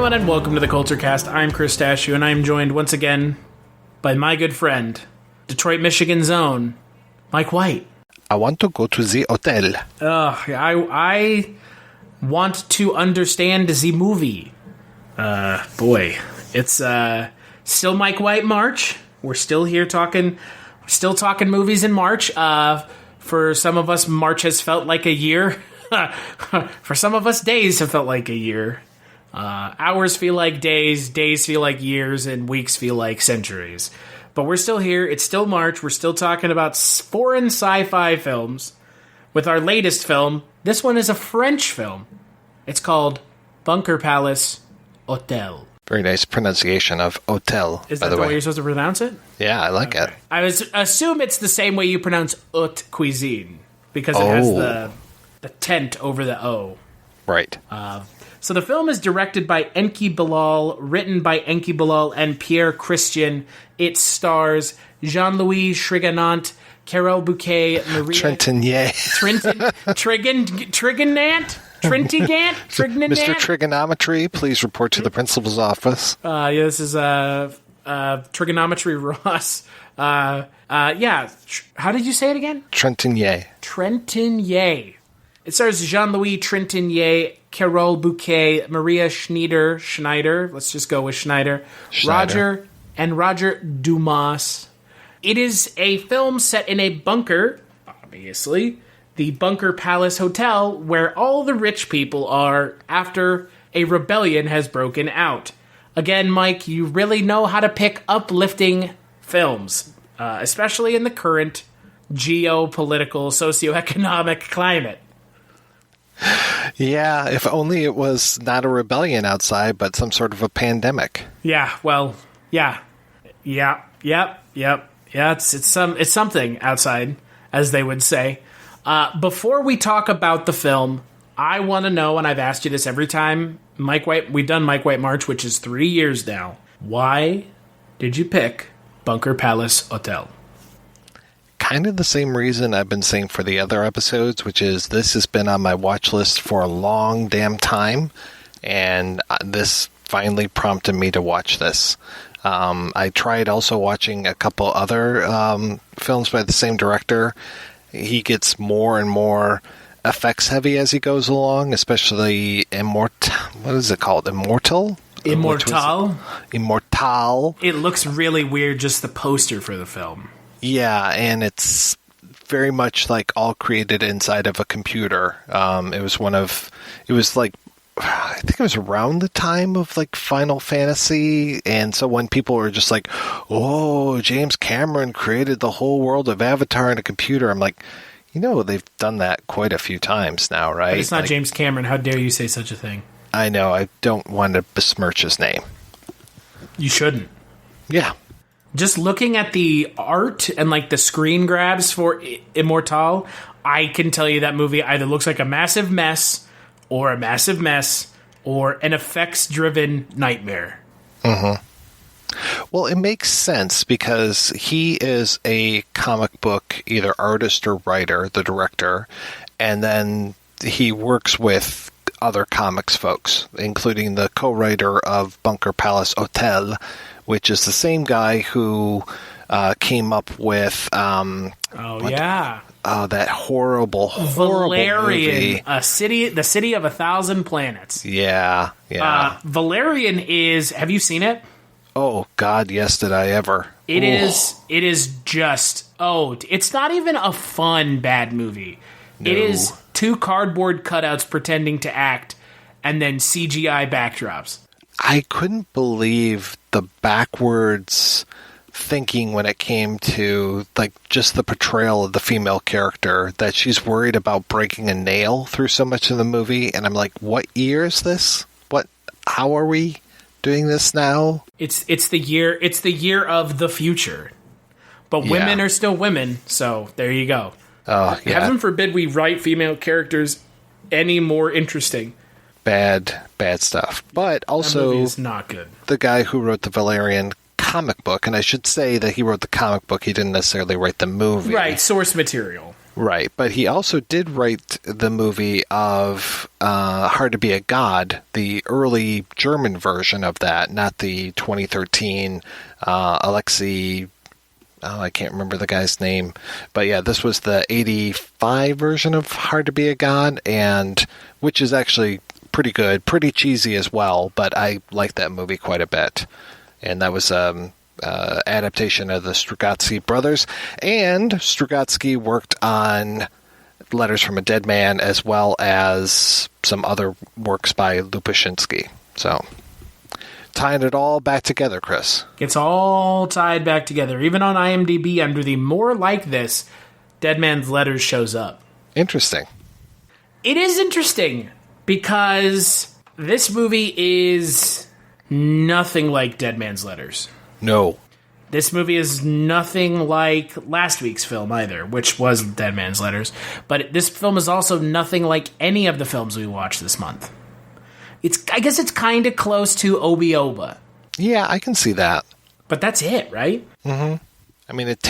everyone, and welcome to the Culture Cast. I'm Chris Dashew, and I'm joined once again by my good friend, Detroit, Michigan's own, Mike White. I want to go to the hotel. I want to understand the movie. Boy, it's still Mike White March. We're still here talking movies in March. For some of us, March has felt like a year. For some of us, days have felt like a year. Hours feel like days feel like years, and weeks feel like centuries. But we're still here. It's still March. We're still talking about foreign sci-fi films. With our latest film, this one is a French film. It's called Bunker Palace Hôtel. Very nice pronunciation of hotel, Is that the way you're supposed to pronounce it? Yeah, I like it. I assume it's the same way you pronounce haute cuisine, because it has the tent over the O. Right. So the film is directed by Enki Bilal, written by Enki Bilal and Pierre Christian. It stars Jean-Louis Triganant, Carole Bouquet, Maria... Trentignan. Triganant? Mr. Trigonometry, please report to the principal's office. This is Trigonometry Ross. How did you say it again? Trentignan. It stars Jean-Louis Trentignan, Carole Bouquet, Maria Schneider. Let's just go with Schneider. Roger Dumas. It is a film set in a bunker, obviously, the Bunker Palace Hotel, where all the rich people are after a rebellion has broken out. Again, Mike, you really know how to pick uplifting films, especially in the current geopolitical, socioeconomic climate. Yeah, if only it was not a rebellion outside, but some sort of a pandemic. Yeah, well, yeah. It's something outside, as they would say. Before we talk about the film, I want to know, and I've asked you this every time, Mike White, we've done Mike White March, which is 3 years now. Why did you pick Bunker Palace Hôtel? Kind of the same reason I've been saying for the other episodes, which is this has been on my watch list for a long damn time, and this finally prompted me to watch this. I tried also watching a couple other films by the same director. He gets more and more effects heavy as he goes along, especially what is it called? Immortal? Immortal. It looks really weird, just the poster for the film. Yeah, and it's very much like all created inside of a computer. I think it was around the time of like Final Fantasy, and so when people were just like, "Oh, James Cameron created the whole world of Avatar in a computer," I'm like, they've done that quite a few times now, right? But it's not James Cameron. How dare you say such a thing? I know. I don't want to besmirch his name. You shouldn't. Yeah. Just looking at the art and like the screen grabs for Immortal, I can tell you that movie either looks like a massive mess or an effects-driven nightmare. Mm-hmm. Well, it makes sense because he is a comic book either artist or writer, the director, and then he works with other comics folks, including the co-writer of Bunker Palace Hôtel, which is the same guy who came up with that horrible Valerian, movie. the city of 1,000 planets. Yeah. Valerian is. Have you seen it? Oh God, yes! Did I ever? It is just. It's not even a fun bad movie. No. It is 2 cardboard cutouts pretending to act, and then CGI backdrops. I couldn't believe the backwards thinking when it came to like just the portrayal of the female character, that she's worried about breaking a nail through so much of the movie, and I'm like, what year is this? How are we doing this now? It's the year of the future. But women are still women, so there you go. Oh, yeah. Heaven forbid we write female characters any more interesting. Bad stuff. But also, that movie is not good. The guy who wrote the Valerian comic book, and I should say that he wrote the comic book, he didn't necessarily write the movie. Right, source material. Right, but he also did write the movie of Hard to Be a God, the early German version of that, not the 2013 Alexei... Oh, I can't remember the guy's name. But yeah, this was the 85 version of Hard to Be a God, and which is actually pretty good, pretty cheesy as well, but I like that movie quite a bit. And that was adaptation of the Strugatsky brothers, and Strugatsky worked on Letters from a Dead Man as well as some other works by Lupushinsky. So, tying it all back together, Chris. It's all tied back together. Even on IMDb, under the More Like This, Dead Man's Letters shows up. Interesting. It is interesting because this movie is nothing like Dead Man's Letters. No. This movie is nothing like last week's film either, which was Dead Man's Letters. But this film is also nothing like any of the films we watched this month. I guess it's kind of close to Obi Oba. Yeah, I can see that. But that's it, right? Mm-hmm. I mean, it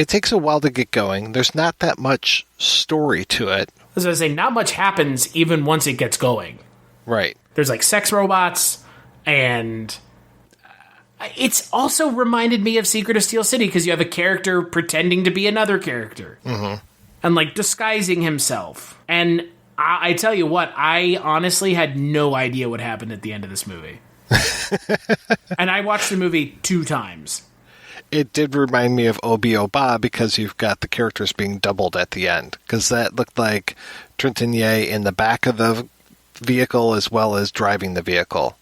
takes a while to get going. There's not that much story to it. As I say, not much happens even once it gets going. Right. There's like sex robots, and it's also reminded me of Secret of Steel City because you have a character pretending to be another character. Mm-hmm. And like disguising himself. And I tell you what, I honestly had no idea what happened at the end of this movie. And I watched the movie 2 times. It did remind me of Obi Oba because you've got the characters being doubled at the end. Because that looked like Trentinier in the back of the vehicle as well as driving the vehicle.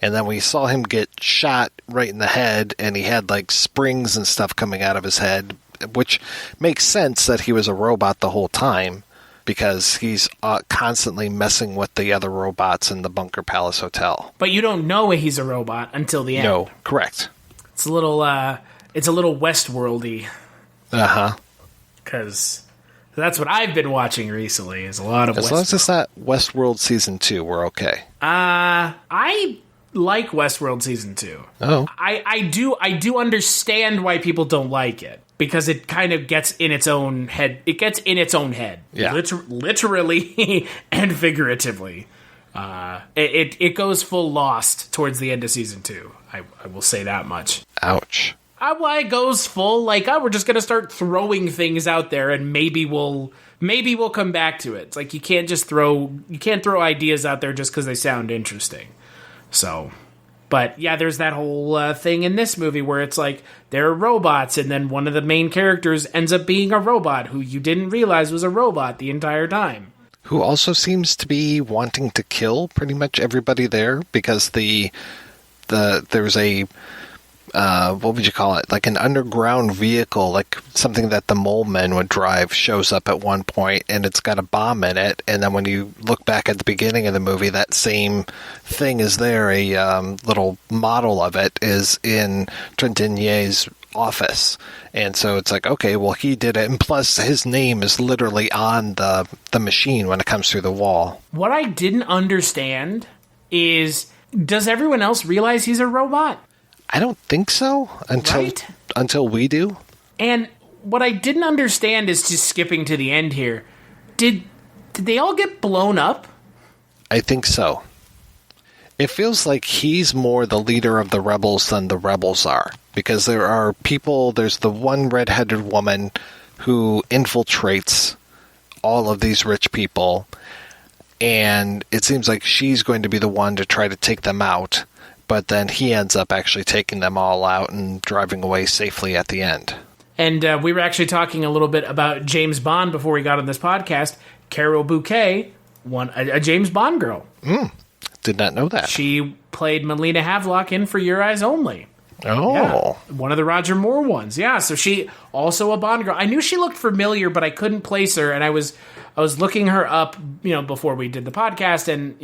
And then we saw him get shot right in the head, and he had like springs and stuff coming out of his head, which makes sense that he was a robot the whole time. Because he's constantly messing with the other robots in the Bunker Palace Hotel. But you don't know he's a robot until the end. No, correct. It's a little Westworldy. Uh-huh. Because that's what I've been watching recently, is a lot of Westworld. As long as it's not Westworld Season 2, we're okay. I like Westworld Season 2. Oh. I do understand why people don't like it. Because it kind of gets in its own head. It gets in its own head. Yeah. Literally and figuratively. It goes full Lost towards the end of Season 2. I will say that much. Ouch. It goes full, like, we're just going to start throwing things out there and maybe we'll come back to it. It's like you can't throw ideas out there just because they sound interesting. So... But, yeah, there's that whole thing in this movie where it's like, there are robots, and then one of the main characters ends up being a robot who you didn't realize was a robot the entire time. Who also seems to be wanting to kill pretty much everybody there, because there's a... what would you call it? Like an underground vehicle, like something that the Mole Men would drive, shows up at one point, and it's got a bomb in it. And then when you look back at the beginning of the movie, that same thing is there. A little model of it is in Trentinier's office. And so it's like, okay, well, he did it. And plus, his name is literally on the machine when it comes through the wall. What I didn't understand is, does everyone else realize he's a robot? I don't think so until we do. And what I didn't understand is, just skipping to the end here, did they all get blown up? I think so. It feels like he's more the leader of the rebels than the rebels are. Because there are people, there's the one redheaded woman who infiltrates all of these rich people. And it seems like she's going to be the one to try to take them out. But then he ends up actually taking them all out and driving away safely at the end. And we were actually talking a little bit about James Bond before we got on this podcast. Carol Bouquet, a James Bond girl. Did not know that. She played Melina Havelock in For Your Eyes Only. Oh. Yeah, one of the Roger Moore ones. Yeah, so she also a Bond girl. I knew she looked familiar, but I couldn't place her. And I was looking her up, before we did the podcast, and,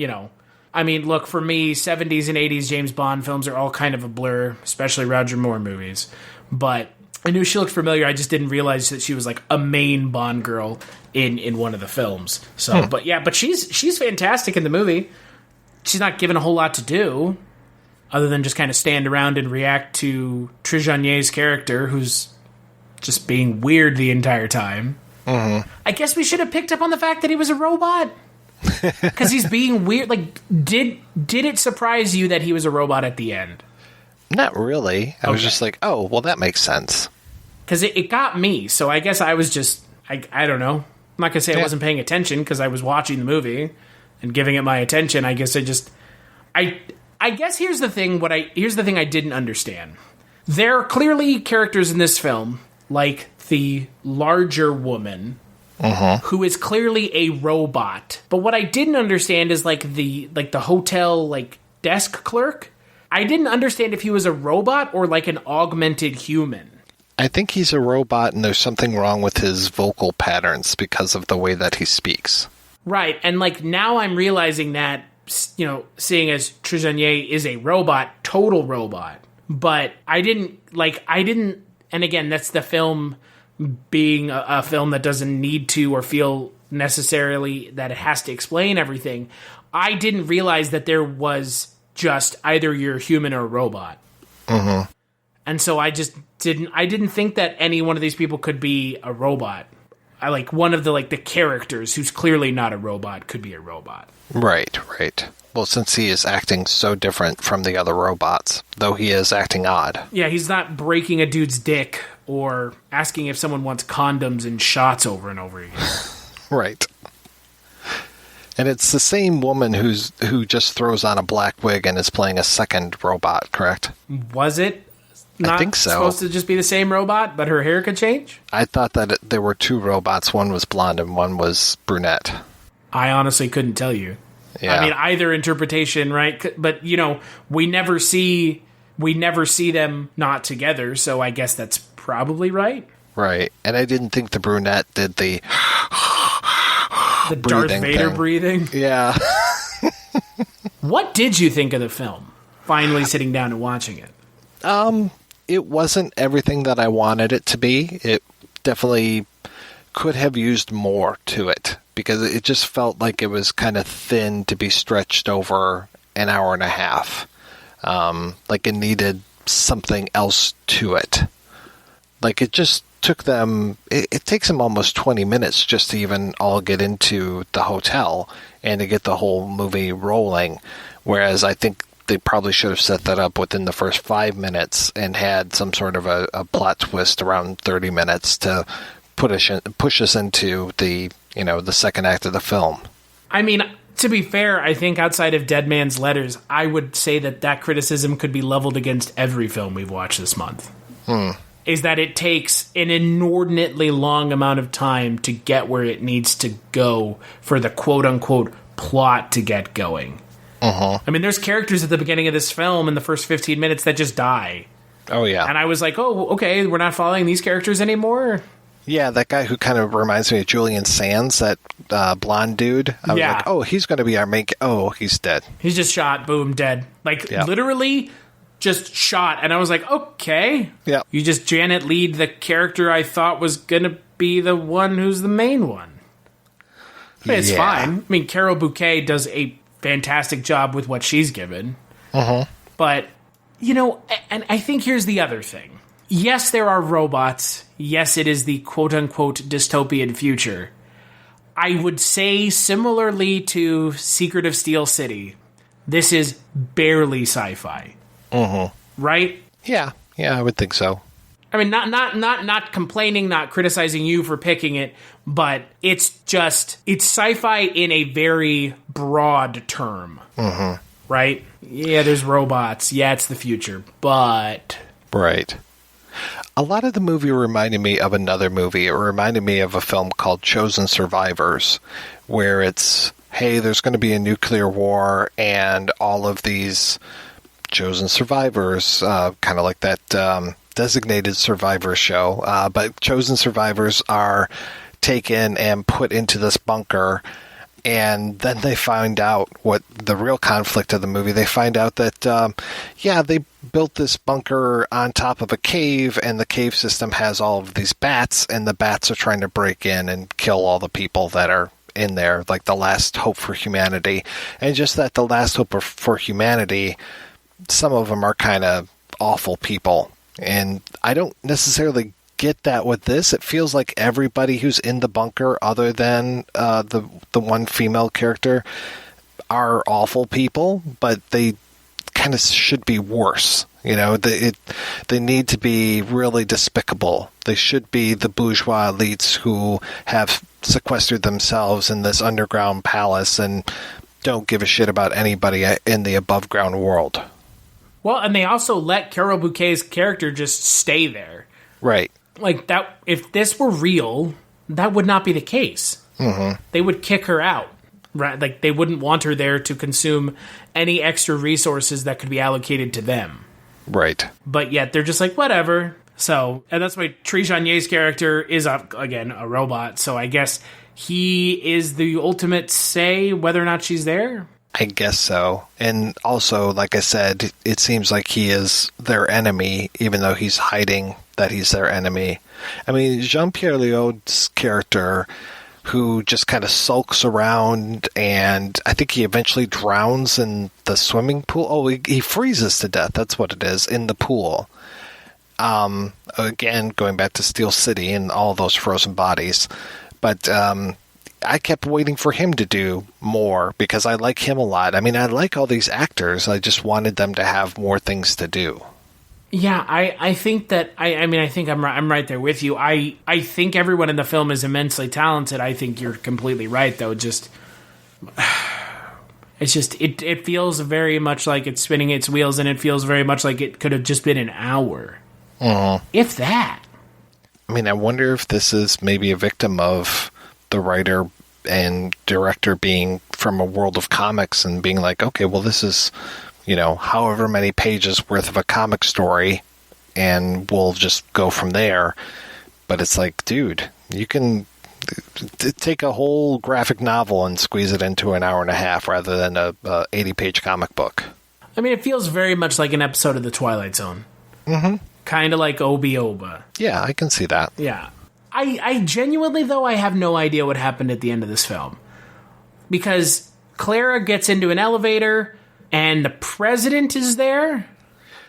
I mean, look, for me, 70s and 80s James Bond films are all kind of a blur, especially Roger Moore movies. But I knew she looked familiar. I just didn't realize that she was like a main Bond girl in one of the films. So, but she's fantastic in the movie. She's not given a whole lot to do other than just kind of stand around and react to Tréjanier's character, who's just being weird the entire time. I guess we should have picked up on the fact that he was a robot. Because he's being weird. Like, did it surprise you that he was a robot at the end? Not really. I was just like, oh, well, that makes sense. Because it got me, so I guess I was just, I don't know. I'm not going to say I wasn't paying attention because I was watching the movie and giving it my attention. I guess I guess here's the thing I didn't understand. There are clearly characters in this film, like the larger woman, who is clearly a robot. But what I didn't understand is the hotel desk clerk. I didn't understand if he was a robot or like an augmented human. I think he's a robot and there's something wrong with his vocal patterns because of the way that he speaks. Right, and now I'm realizing that, seeing as Trejanier is a robot, total robot. But I didn't, and again, that's the film being a film that doesn't need to or feel necessarily that it has to explain everything. I didn't realize that there was just either you're human or a robot. Mm-hmm. And so I didn't think that any one of these people could be a robot. One of the characters who's clearly not a robot could be a robot. Right. Well, since he is acting so different from the other robots, though he is acting odd. Yeah, he's not breaking a dude's dick or asking if someone wants condoms and shots over and over again. Right. And it's the same woman who just throws on a black wig and is playing a second robot, correct? Was it not I think so. Supposed to just be the same robot, but her hair could change? I thought that there were two robots. One was blonde and one was brunette. I honestly couldn't tell you. Yeah. I mean, either interpretation, right? But, we never see them not together, so I guess that's probably right. Right. And I didn't think the brunette did the Darth Vader thing. Breathing. Yeah. What did you think of the film? Finally sitting down and watching it. It wasn't everything that I wanted it to be. It definitely could have used more to it because it just felt like it was kind of thin to be stretched over an hour and a half. Like it needed something else to it. Like it just took them, it takes them almost 20 minutes just to even all get into the hotel and to get the whole movie rolling. Whereas I think they probably should have set that up within the first 5 minutes and had some sort of a plot twist around 30 minutes to push us into the second act of the film. I mean, to be fair, I think outside of Dead Man's Letters, I would say that criticism could be leveled against every film we've watched this month. Is that it takes an inordinately long amount of time to get where it needs to go for the quote-unquote plot to get going. I mean, there's characters at the beginning of this film in the first 15 minutes that just die. Oh, yeah. And I was like, oh, okay, we're not following these characters anymore? Yeah, that guy who kind of reminds me of Julian Sands, that blonde dude. I was like, oh, he's going to be our main... Oh, he's dead. He's just shot, boom, dead. Literally just shot. And I was like, okay. Yeah. You just Janet Lead the character I thought was going to be the one who's the main one. I mean, it's fine. I mean, Carol Bouquet does a fantastic job with what she's given. But, and I think here's the other thing. Yes, there are robots. Yes, it is the quote-unquote dystopian future. I would say, similarly to Secret of Steel City, this is barely sci-fi. Right? Yeah, I would think so. I mean, not complaining, not criticizing you for picking it, but it's sci-fi in a very broad term. Right? Yeah, there's robots. Yeah, it's the future, but... Right. A lot of the movie reminded me of another movie. It reminded me of a film called Chosen Survivors, where it's, hey, there's going to be a nuclear war, and all of these chosen survivors, kind of like that Designated Survivor show, but chosen survivors are taken and put into this bunker, and then they find out what the real conflict of the movie. They find out that, they built this bunker on top of a cave, and the cave system has all of these bats, and the bats are trying to break in and kill all the people that are in there, like the last hope for humanity. And just that the last hope for humanity, some of them are kind of awful people. And I don't necessarily get that with this. It feels like everybody who's in the bunker, other than the one female character, are awful people, but they kind of should be worse. You know, they need to be really despicable. They should be the bourgeois elites who have sequestered themselves in this underground palace and don't give a shit about anybody in the above ground world. Well, and they also let Carol Bouquet's character just stay there. Right. Like, that, if this were real, that would not be the case. Mm-hmm. They would kick her out. Right? Like, they wouldn't want her there to consume any extra resources that could be allocated to them. Right. But yet, they're just like, whatever. So, and that's why Trijanier's character is, again, a robot. So I guess he is the ultimate say whether or not she's there? I guess so. And also, like I said, it seems like he is their enemy, even though he's hiding that he's their enemy. I mean, Jean-Pierre Léaud's character, who just kind of sulks around, and I think he eventually drowns in the swimming pool. Oh, he freezes to death. That's what it is, in the pool. Again, going back to Steel City and all those frozen bodies. But I kept waiting for him to do more because I like him a lot. I mean, I like all these actors. I just wanted them to have more things to do. Yeah, I think that I think I'm right there with you. I think everyone in the film is immensely talented. I think you're completely right, though. It feels very much like it's spinning its wheels, and it feels very much like it could have just been an hour, if that. I mean, I wonder if this is maybe a victim of the writer and director being from a world of comics and being like, okay, well, this is, you know, however many pages worth of a comic story, and we'll just go from there. But it's like, dude, you can take a whole graphic novel and squeeze it into an hour and a half rather than a 80-page comic book. I mean, it feels very much like an episode of The Twilight Zone. Mm-hmm. Kind of like Obi-Oba. Yeah, I can see that. Yeah. I genuinely, though, I have no idea what happened at the end of this film. Because Clara gets into an elevator, and the president is there.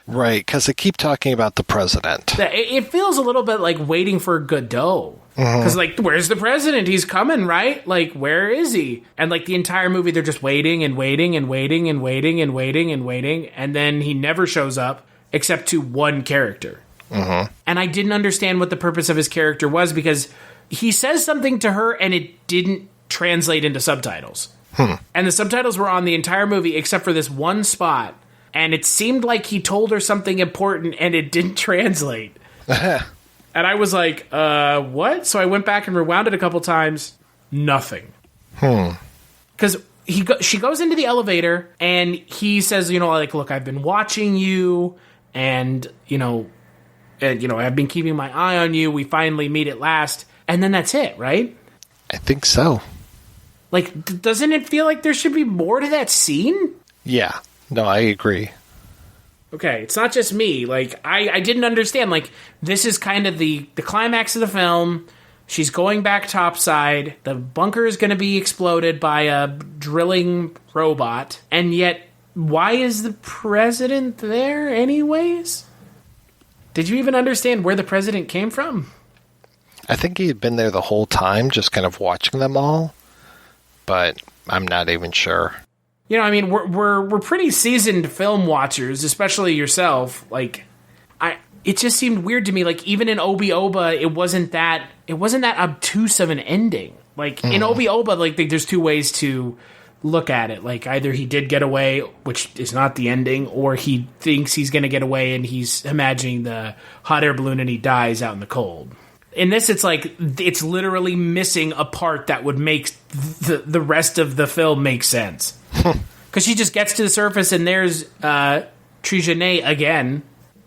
Right, because they keep talking about the president. It feels a little bit like waiting for Godot. Because, like, where's the president? He's coming, right? Like, where is he? And, like, the entire movie, they're just waiting and waiting and waiting and waiting and waiting and waiting. And then he never shows up except to one character. And I didn't understand what the purpose of his character was because he says something to her and it didn't translate into subtitles. And the subtitles were on the entire movie except for this one spot. And it seemed like he told her something important and it didn't translate. And I was like, what? So I went back and rewound it a couple times. Nothing. Because she goes into the elevator and he says, you know, like, look, I've been watching you and, I've been keeping my eye on you. We finally meet at last. And then that's it, right? I think so. Like, doesn't it feel like there should be more to that scene? Yeah. No, I agree. Okay, it's not just me. Like, I didn't understand. Like, this is kind of the climax of the film. She's going back topside. The bunker is going to be exploded by a drilling robot. And yet, why is the president there anyways? Did you even understand where the president came from? I think he had been there the whole time, just kind of watching them all. But I'm not even sure. You know, I mean, we're pretty seasoned film watchers, especially yourself. Like, it just seemed weird to me. Like, even in Obi-Oba, it wasn't that obtuse of an ending. Like, in Obi-Oba, like, there's two ways to look at it. Like, either he did get away, which is not the ending, or he thinks he's going to get away and he's imagining the hot air balloon and he dies out in the cold. In this, it's like, it's literally missing a part that would make the rest of the film make sense. Because she just gets to the surface and there's Trijanier again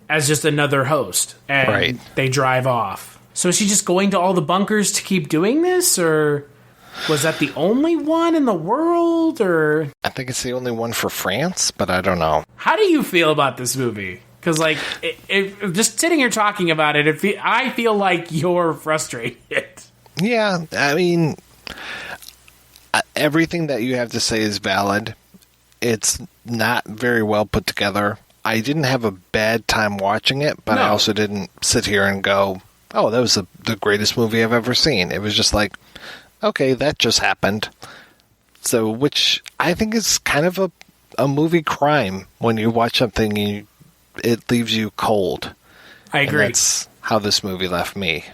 as just another host. And they drive off. So is she just going to all the bunkers to keep doing this? Or was that the only one in the world? Or I think it's the only one for France, but I don't know. How do you feel about this movie? Because, like, just sitting here talking about it, I feel like you're frustrated. Yeah, I mean, everything that you have to say is valid. It's not very well put together. I didn't have a bad time watching it, but I also didn't sit here and go, oh, that was the greatest movie I've ever seen. It was just like, okay, that just happened. So, which I think is kind of a movie crime when you watch something and it leaves you cold. I agree. And that's how this movie left me.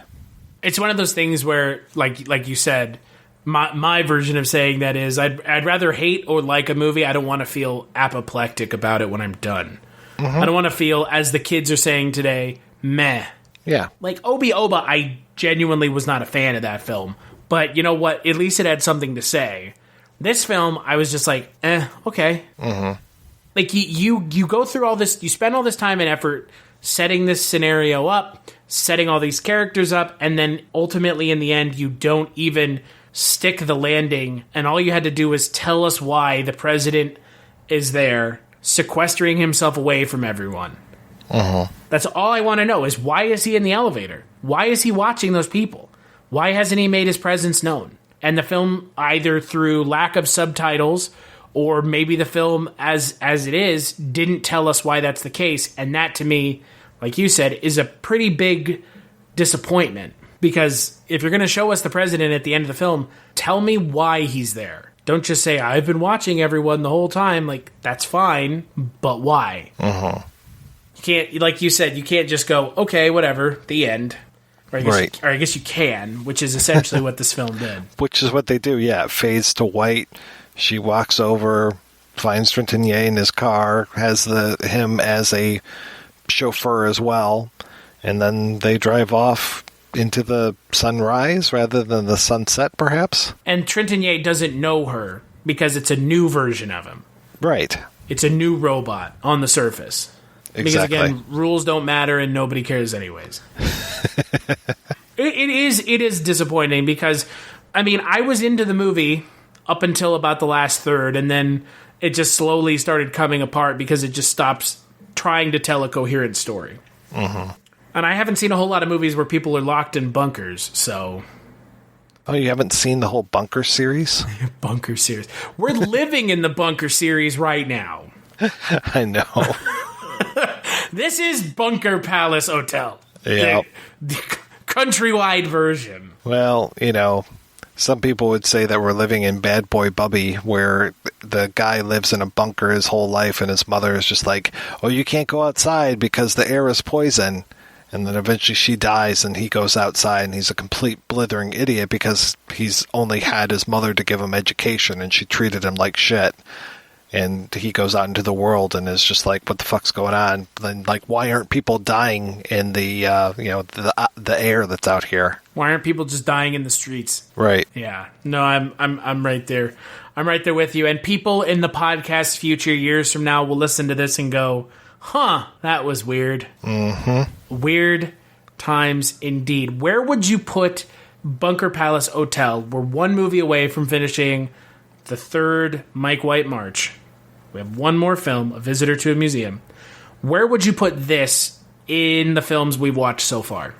It's one of those things where, like you said, my version of saying that is I'd rather hate or like a movie. I don't want to feel apoplectic about it when I'm done. Mm-hmm. I don't want to feel, as the kids are saying today, meh. Yeah. Like Obi Oba, I genuinely was not a fan of that film. But you know what? At least it had something to say. This film, I was just like, okay. Mm-hmm. Like, you go through all this, you spend all this time and effort setting this scenario up, setting all these characters up, and then ultimately in the end, you don't even stick the landing, and all you had to do was tell us why the president is there, sequestering himself away from everyone. Uh-huh. That's all I want to know, is why is he in the elevator? Why is he watching those people? Why hasn't he made his presence known? And the film, either through lack of subtitles or maybe the film as it is, didn't tell us why that's the case. And that, to me, like you said, is a pretty big disappointment. Because if you're going to show us the president at the end of the film, tell me why he's there. Don't just say, I've been watching everyone the whole time. Like, that's fine, but why? Uh-huh. You can't, like you said, you can't just go, okay, whatever, the end. Or I guess you can, which is essentially what this film did. Which is what they do, yeah. It fades to white. She walks over, finds Trintignant in his car, has him as a chauffeur as well, and then they drive off into the sunrise rather than the sunset, perhaps. And Trintignant doesn't know her because it's a new version of him. Right. It's a new robot on the surface. Exactly. Because, again, rules don't matter and nobody cares anyways. It is disappointing because, I mean, I was into the movie up until about the last third, and then it just slowly started coming apart because it just stops trying to tell a coherent story. Mm-hmm. And I haven't seen a whole lot of movies where people are locked in bunkers, so... Oh, you haven't seen the whole Bunker series? Bunker series. We're living in the Bunker series right now. I know. This is Bunker Palace Hotel. Yeah. The countrywide version. Well, you know, some people would say that we're living in Bad Boy Bubby, where the guy lives in a bunker his whole life and his mother is just like, oh, you can't go outside because the air is poison. And then eventually she dies and he goes outside and he's a complete blithering idiot because he's only had his mother to give him education and she treated him like shit. And he goes out into the world and is just like, what the fuck's going on? Then, like, why aren't people dying in the the air that's out here? Why aren't people just dying in the streets? Right. Yeah. No, I'm right there. I'm right there with you. And people in the podcast future years from now will listen to this and go, huh, that was weird. Mm-hmm. Weird times indeed. Where would you put Bunker Palace Hotel? We're one movie away from finishing the third Mike White March. We have one more film, A Visitor to a Museum. Where would you put this in the films we've watched so far?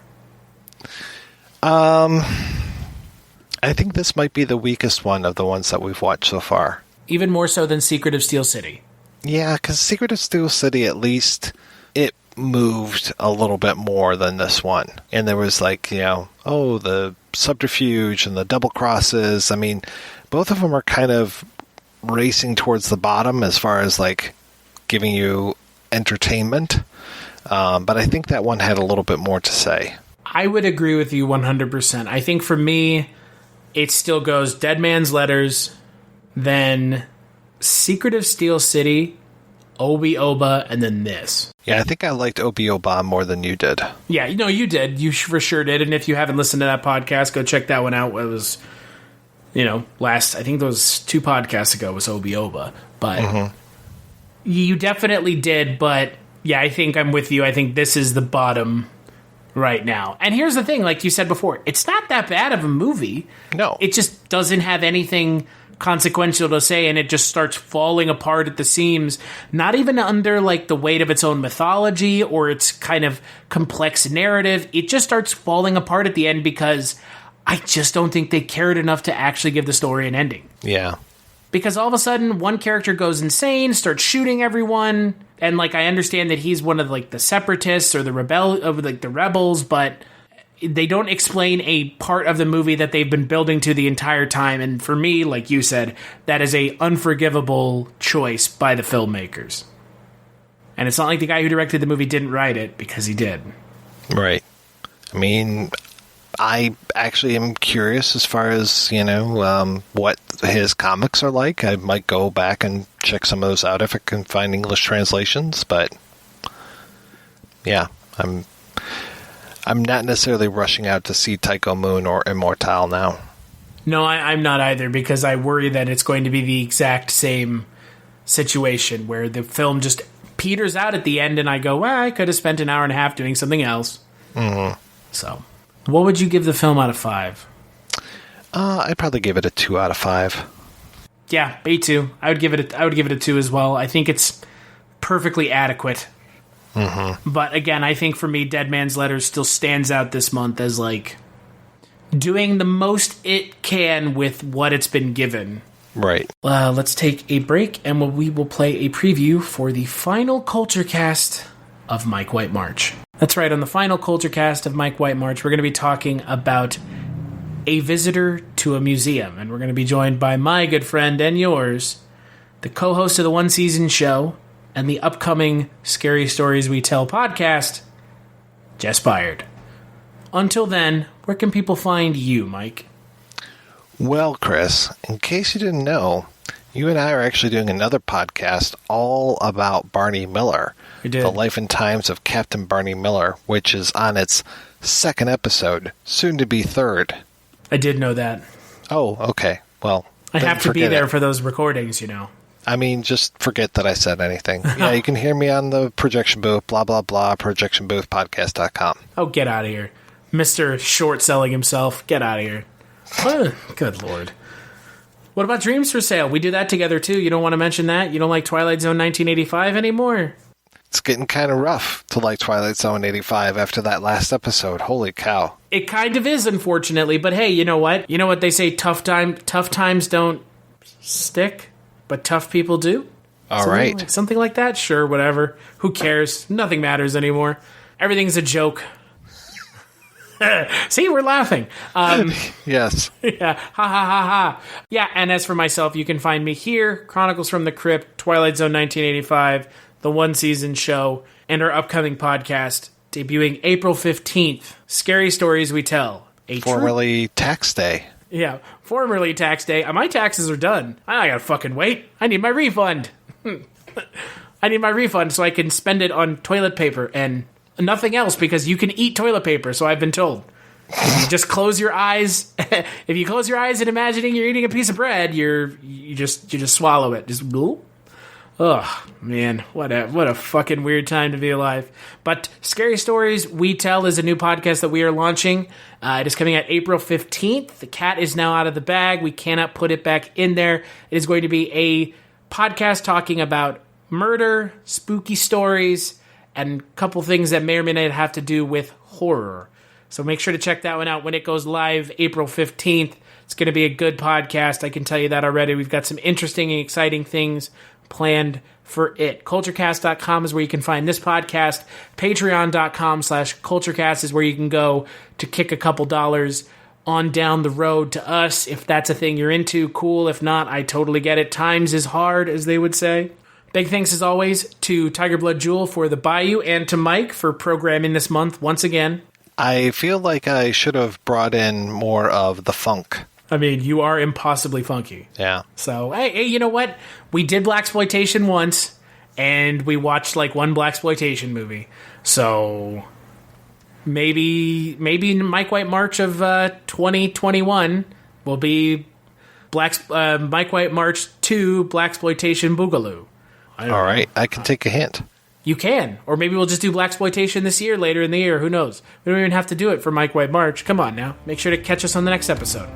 I think this might be the weakest one of the ones that we've watched so far. Even more so than Secret of Steel City. Yeah, because Secret of Steel City, at least, it moved a little bit more than this one. And there was like, you know, oh, the subterfuge and the double crosses. I mean, both of them are kind of racing towards the bottom as far as like giving you entertainment. But I think that one had a little bit more to say. I would agree with you 100%. I think for me, it still goes Dead Man's Letters, then Secret of Steel City, Obi Oba, and then this. Yeah, I think I liked Obi Oba more than you did. Yeah, you know, you did. You for sure did. And if you haven't listened to that podcast, go check that one out. It was, you know, I think those 2 podcasts ago was Obi Oba. But you definitely did. But yeah, I think I'm with you. I think this is the bottom right now. And here's the thing, like you said before, it's not that bad of a movie. No. It just doesn't have anything consequential to say, and it just starts falling apart at the seams, not even under like the weight of its own mythology or its kind of complex narrative. It just starts falling apart at the end because I just don't think they cared enough to actually give the story an ending. Yeah. Because all of a sudden one character goes insane, starts shooting everyone, and like I understand that he's one of like the separatists or the rebels, but they don't explain a part of the movie that they've been building to the entire time. And for me, like you said, that is a unforgivable choice by the filmmakers. And it's not like the guy who directed the movie didn't write it, because he did. Right. I mean, I actually am curious as far as, what his comics are like. I might go back and check some of those out if I can find English translations, but yeah, I'm not necessarily rushing out to see Tycho Moon or Immortal now. No, I'm not either, because I worry that it's going to be the exact same situation where the film just peters out at the end and I go, well, I could have spent an hour and a half doing something else. Mm-hmm. So, what would you give the film out of 5? I'd probably give it a 2 out of 5. Yeah, me too. I would give it a 2 as well. I think it's perfectly adequate. Mm-hmm. But again, I think for me, Dead Man's Letter still stands out this month as like doing the most it can with what it's been given. Right. Let's take a break, and we will play a preview for the final Culture Cast of Mike White March. That's right, on the final Culture Cast of Mike White March, we're going to be talking about A Visitor to a Museum, and we're going to be joined by my good friend and yours, the co-host of the One Season Show, and the upcoming Scary Stories We Tell podcast, Jess Byard. Until then, where can people find you, Mike? Well, Chris, in case you didn't know, you and I are actually doing another podcast all about Barney Miller. We did. The Life and Times of Captain Barney Miller, which is on its 2nd episode, soon to be 3rd. I did know that. Oh, okay. Well, I have to be there for those recordings, I mean, just forget that I said anything. Yeah, you can hear me on the projection booth, blah, blah, blah, projectionboothpodcast.com. Oh, get out of here. Mr. Short selling himself. Get out of here. Good Lord. What about Dreams for Sale? We do that together, too. You don't want to mention that? You don't like Twilight Zone 1985 anymore? It's getting kind of rough to like Twilight Zone 85 after that last episode. Holy cow. It kind of is, unfortunately. But hey, you know what? You know what they say, tough times don't stick, but tough people do? Something like that? Sure, whatever. Who cares? Nothing matters anymore. Everything's a joke. See, we're laughing. Yes. Yeah. Ha ha ha ha. Yeah, and as for myself, you can find me here, Chronicles from the Crypt, Twilight Zone 1985, the One Season Show, and our upcoming podcast, debuting April 15th, Scary Stories We Tell. Formerly Tax Day. Yeah, formerly Tax Day. My taxes are done. I gotta fucking wait. I need my refund. I need my refund so I can spend it on toilet paper and nothing else, because you can eat toilet paper, so I've been told. If you just close your eyes, if you close your eyes and imagining you're eating a piece of bread, you just swallow it. Just bloop. Oh man, what a fucking weird time to be alive. But Scary Stories We Tell is a new podcast that we are launching. It is coming out April 15th. The cat is now out of the bag. We cannot put it back in there. It is going to be a podcast talking about murder, spooky stories, and a couple things that may or may not have to do with horror. So make sure to check that one out when it goes live April 15th. It's going to be a good podcast. I can tell you that already. We've got some interesting and exciting things planned for it. Culturecast.com is where you can find this podcast. Patreon.com/culturecast is where you can go to kick a couple dollars on down the road to us. If that's a thing you're into, cool. If not, I totally get it. Times is hard, as they would say. Big thanks, as always, to Tiger Blood Jewel for the Bayou and to Mike for programming this month once again. I feel like I should have brought in more of the funk. I mean, you are impossibly funky. Yeah. So, hey, you know what? We did Blaxploitation once, and we watched like one Blaxploitation movie. So maybe Mike White March of 2021 will be Mike White March 2 Blaxploitation Boogaloo. All right, I can take a hint. You can. Or maybe we'll just do Blaxploitation this year, later in the year. Who knows? We don't even have to do it for Mike White March. Come on now. Make sure to catch us on the next episode.